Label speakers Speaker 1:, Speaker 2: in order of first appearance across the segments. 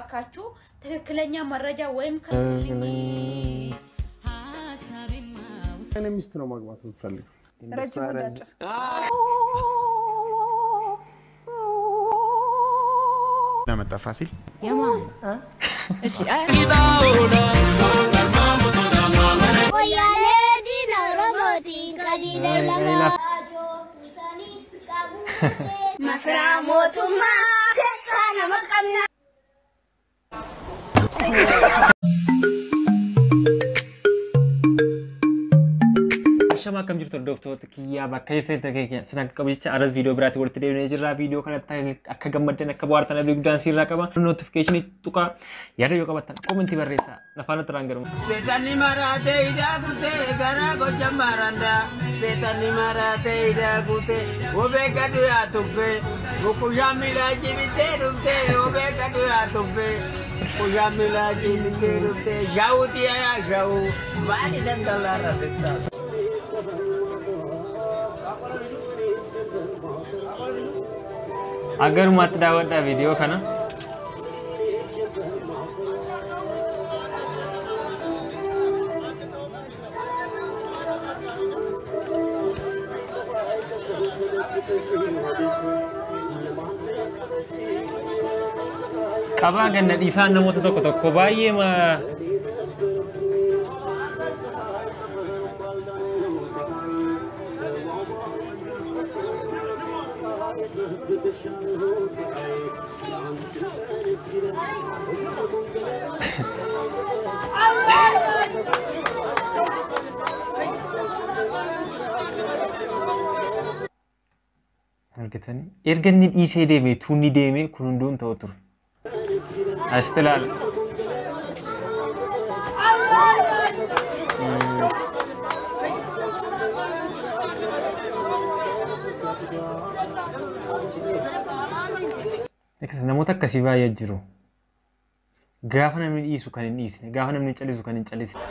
Speaker 1: አካቹ ትክክለኛ መረጃ ወይም ከልኝ
Speaker 2: እኔ ሚስት ነው ማግባት የምፈልገው
Speaker 3: ለመጣ ፋሲል
Speaker 4: የማን እሺ
Speaker 5: ወያኔ ዲና ሮቦቲ ከዲነ ለማ ጆፍቱሰኒ ቀቡሴ መስራሞቱማ ከሳና መቀና
Speaker 6: شما كم جرت الدكتور تكيا بكيس تكيا سنك كبيرة عرض فيديو براتي ورد تدي نيجرا فيديو كنا تاني أكمل مدة نكبار تنا بيجودان سيرا كمان نوتيفيكيشن توكا يارا يوكا بتان كومنتي بريسا نفانا ترانغرم
Speaker 7: Setani marate ida kute gara goja maranda Setani marate ida kute obe kadu ya tupe Ukujamila jibite rupte obe kadu ya tupe Ukujamila jibite rupte jau dia ya jau Bani dan dalara dekta
Speaker 6: अगर मत दावता वीडियो खाना कबा गन्ना ईसान नमोत तो कोबाये मा Argitani erganni dhiisee deeme tunni deeme kun hunduun ta'u ture astelaal namoota akkasii baay'ee jiru gaafa namni dhiisu kan hin dhiisne gaafa namni callisu kan hin callisne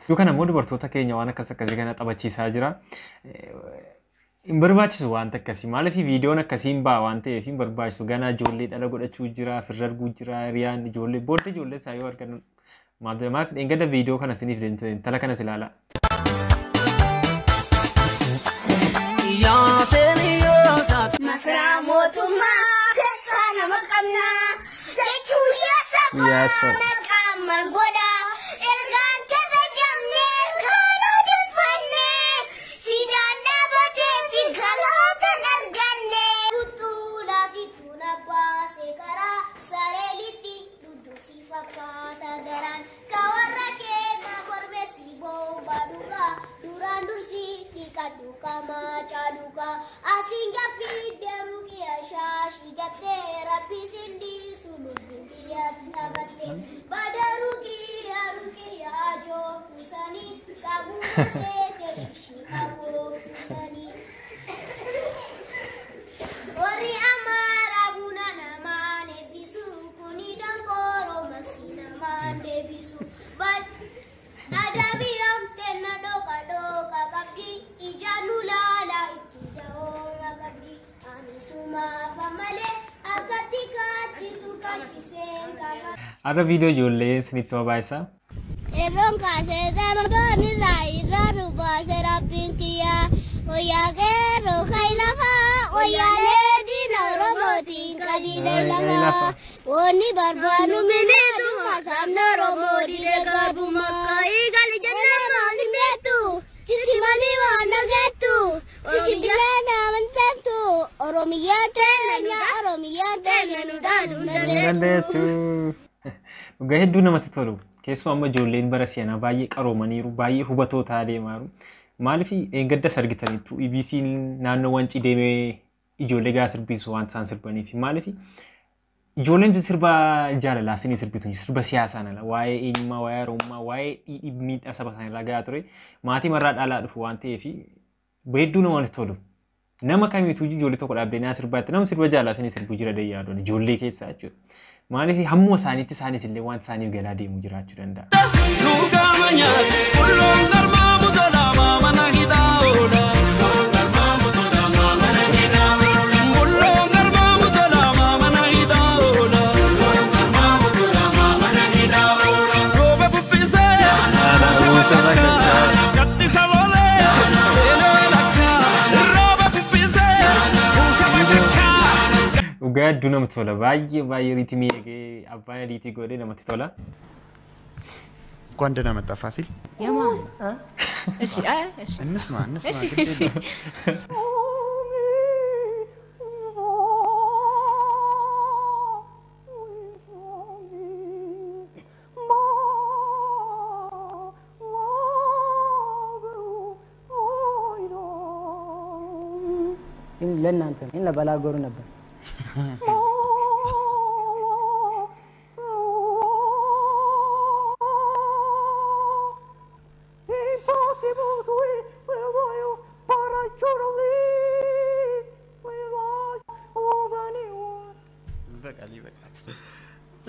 Speaker 6: Duka namoonni dubartoota keenya waan akkasii kana taphachiisaa jira. Hin barbaachisu waan akkasii maaliif viidiyoon akkasiin baa waan ta'eef hin barbaachisu ganaa ijoollee dhala godhachuu jira firra arguu jira riyaan ijoollee booda ijoollee isaa yoo argan maaf engada viidiyoo kana siniif deemtu tala kana silaala.
Speaker 5: Masramootuma keessaana maqamna jechuu yaasa qaamar godha ergaan keessa jamnee kan odeeffanne siidaan dhaabatee fi galaataan arganne kutuulaa situun abbaasee karaa sareelitti dudduusi fakkaata garaan ka warra keenya korbeessi boobaaduuka duraan dursii dhiqadhu qamaa caaluuka asiin gaffii deeruuki ashaashii gattee rabbi sindii sulubuuki yaadnabatte badaruuki yaaruuki yaajoftu sanii qabuusee keeshishii qabuuftu sanii warri amaara buna namaan eebbisu kuni dankooroo maksii namaan deebisu Adabi amtenna doka doka kabdi ijanu lala ichidaoo magabdi anisuma famale akati kachi senga
Speaker 6: Ada video ijoollee isinitti babaa'isaa.
Speaker 5: Eron kaase dargani rai daruba serapin kiya oyagero khailafa oyale dina roboti kadile lafa oni barbanu minetu masamna roboti legabu makai gali janna mali metu chiri mani wana getu ikibina mantetu oromiyate nudadu
Speaker 6: Dandeessu. Dhugaa hedduu namatti tolu. Keessumaa amma ijoolleen bara si'anaa baay'ee qaroomaniiru baay'ee hubatoo ta'aa deemaaru. Maaliif gaddas argitaniittu EBC'n naannoo wancii deemee ijoollee gaa sirbisu waan isaan sirbaniif maaliif ijoolleen sirba jaalalaa isinii sirbitu sirba siyaasaa nala waa'ee eenyummaa waa'ee oromummaa waa'ee miidhaa saba isaanii irraa gahaa ture maatii marraa dhaalaa dhufu waan ta'eef Hedduu namatti tolu. Nama kamiitu ijoollee tokko dhaabdanii sirbaatti nama sirba jaalaa sanii sirbu jira deeyyaadha ijoollee keessaa jechuudha. Maaliif hamma isaaniitti isaanis illee waan isaaniif galaa deemu jiraachuu danda'a. Hedduu namatti tola baay'ee riitimii eegee abbaan riitii godhee namatti tola.
Speaker 3: እንኳን ደህና መጣ ፋሲል
Speaker 4: የማ እሺ እሺ
Speaker 3: እንስማ
Speaker 4: እሺ
Speaker 8: ለእናንተ ነው ለባላጎሩ ነበር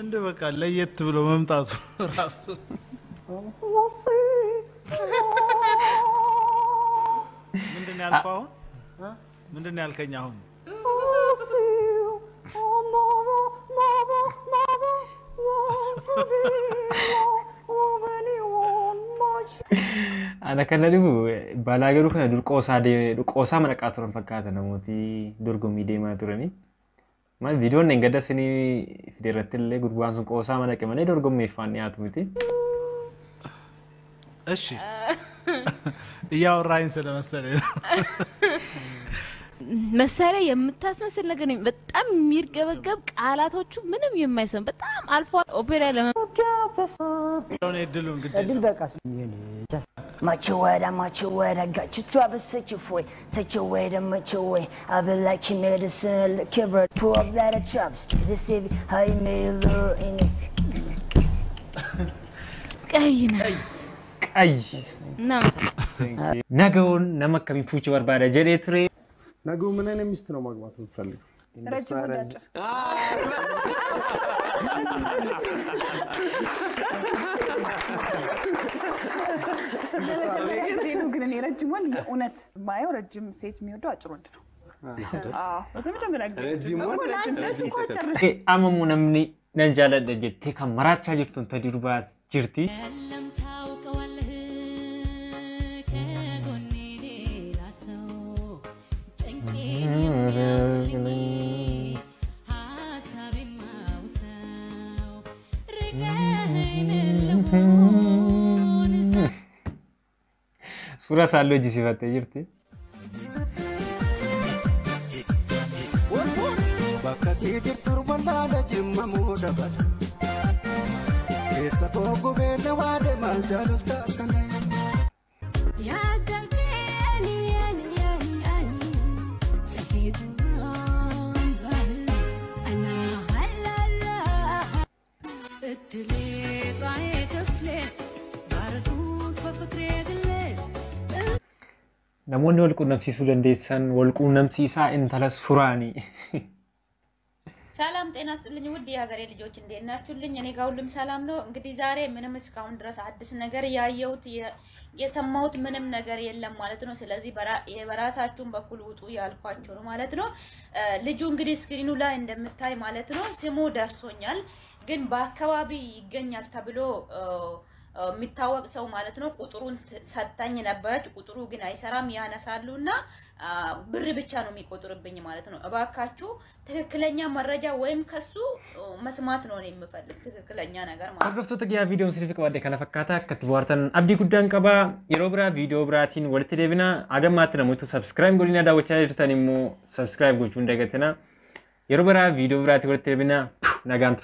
Speaker 9: እንደ በቃ ለየት ብሎ መምጣቱ ራሱ ምንድን ያልከው አሁን ምንድን ያልከኝ አሁን
Speaker 6: Ana kana libu balaagaruu kana durqoosaa manaqaa turan fakkaata namooti dorgommii deemaa turanii. Maal viidiyoon hin gadda isinii fideerratti illee gurbaan sun qoosaa manaqe malee dorgommeeffaan dhiyaatu miti.
Speaker 9: እሺ እያወራኝ ስለመሰለኝ
Speaker 4: መሳሪያ የምታስመስል ነገር ነው በጣም የሚርገበገብ ቃላቶቹ ምንም የማይሰም በጣም አልፎ ኦፔራ
Speaker 9: ለምን እድሉ እንግዲህ
Speaker 8: እድል በቃ Much word, I got you trouble, such a way, much way. I be like you medicine, like a bird, pull up that chops. This is how you made it in it.
Speaker 4: Kayina.
Speaker 6: Ay.
Speaker 4: Namta.
Speaker 6: Nagaon nama kami puchu barbada jere tre.
Speaker 2: Nagu ምን አይነት ሚስት ነው ማግባት የምትፈልገው?
Speaker 10: ረጅም ወዳጅ ዜኑ ግን እኔ ረጅም ወንድ የእውነት ማየው ረጅም ሴት የሚወደው አጭር ወንድ ነው።
Speaker 6: Amamu namni nan jaaladha jettee kan maraachaa jirtuun ta durbaas jirti. Suuraa saaloo jisiifattee jirti.
Speaker 7: Bakka jirtu bal'aadha jimma muudaba. Keessa tokko beela waade maal jaalata akkana.
Speaker 6: Namoonni wal quunnamsiisuu dandeessan wal quunnamsiisaa intalas furaanii.
Speaker 1: ሰላም ጤና ይስጥልኝ ውድ የሀገሬ ልጆች እንዴት ናችሁልኝ? እኔ ጋር ሁሉም ሰላም ነው። እንግዲህ ዛሬ ምንም እስካሁን ድረስ አዲስ ነገር ያየሁት የሰማሁት ምንም ነገር የለም ማለት ነው። ስለዚህ በራሳችሁን በኩል ውጡ ያልኳችሁ ነው ማለት ነው። ልጁ እንግዲህ ስክሪኑ ላይ እንደምታይ ማለት ነው ስሙ ደርሶኛል፣ ግን በአካባቢ ይገኛል ተብሎ የሚታወቅ ሰው ማለት ነው ቁጥሩን ሰጣኝ ነበረች። ቁጥሩ ግን አይሰራም ያነሳሉና ብር ብቻ ነው የሚቆጥርብኝ ማለት ነው። እባካችሁ ትክክለኛ መረጃ ወይም ከሱ መስማት ነው የምፈልግ ትክክለኛ ነገር ማለት ነው።
Speaker 6: Hordoftoota guyyaa viidiyoon sirriifi qabaadde kana fakkaata akkatti bohaartan abdii guddaan qaba. Yeroo biraa viidiyoo biraatiin walitti deebina. Agammaatti namoota subscribe godhina daawwachaa jirtan immoo subscribe gochuun dagatina. Yeroo biraa viidiyoo biraatiin walitti deebina. Nagaan